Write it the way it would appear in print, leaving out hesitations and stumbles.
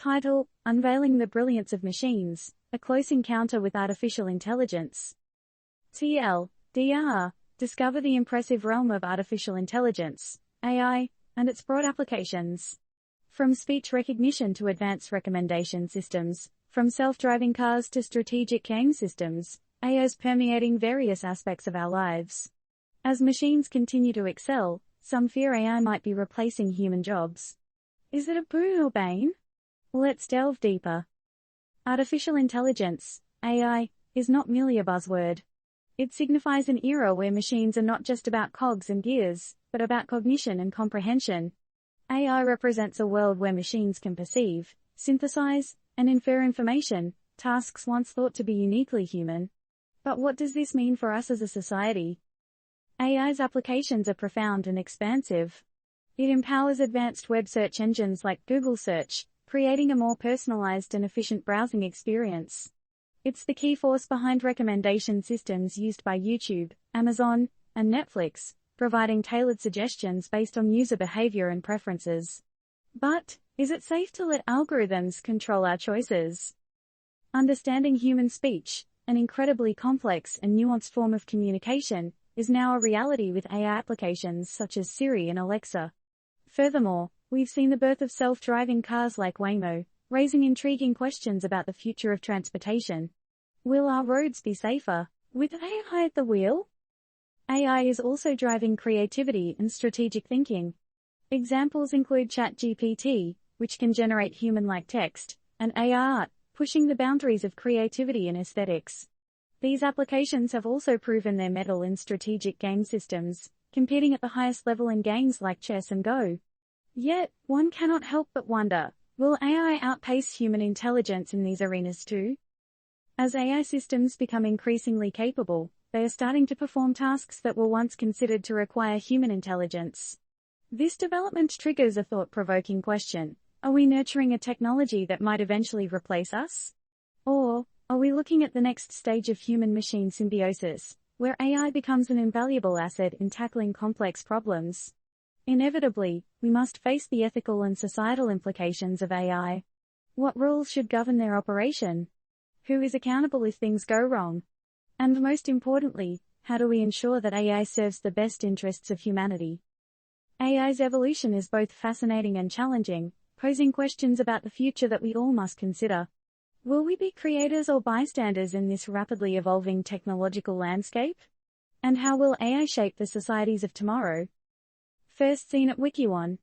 Title: Unveiling the Brilliance of Machines, A Close Encounter with Artificial Intelligence. TLDR: Discover the impressive realm of artificial intelligence, AI, and its broad applications. From speech recognition to advanced recommendation systems, from self-driving cars to strategic game systems, AI is permeating various aspects of our lives. As machines continue to excel, some fear AI might be replacing human jobs. Is it a boon or bane? Let's delve deeper. Artificial intelligence, AI, is not merely a buzzword. It signifies an era where machines are not just about cogs and gears, but about cognition and comprehension. AI represents a world where machines can perceive, synthesize, and infer information, tasks once thought to be uniquely human. But what does this mean for us as a society? AI's applications are profound and expansive. It empowers advanced web search engines like Google Search, creating a more personalized and efficient browsing experience. It's the key force behind recommendation systems used by YouTube, Amazon, and Netflix, providing tailored suggestions based on user behavior and preferences. But, is it safe to let algorithms control our choices? Understanding human speech, an incredibly complex and nuanced form of communication, is now a reality with AI applications such as Siri and Alexa. Furthermore, we've seen the birth of self-driving cars like Waymo, raising intriguing questions about the future of transportation. Will our roads be safer with AI at the wheel? AI is also driving creativity and strategic thinking. Examples include ChatGPT, which can generate human-like text, and AI art, pushing the boundaries of creativity and aesthetics. These applications have also proven their mettle in strategic game systems, competing at the highest level in games like chess and Go. Yet, one cannot help but wonder, will AI outpace human intelligence in these arenas too? As AI systems become increasingly capable, they are starting to perform tasks that were once considered to require human intelligence. This development triggers a thought-provoking question: are we nurturing a technology that might eventually replace us? Or, are we looking at the next stage of human-machine symbiosis, where AI becomes an invaluable asset in tackling complex problems? Inevitably, we must face the ethical and societal implications of AI. What rules should govern their operation? Who is accountable if things go wrong? And most importantly, how do we ensure that AI serves the best interests of humanity? AI's evolution is both fascinating and challenging, posing questions about the future that we all must consider. Will we be creators or bystanders in this rapidly evolving technological landscape? And how will AI shape the societies of tomorrow? First seen at WikiOne,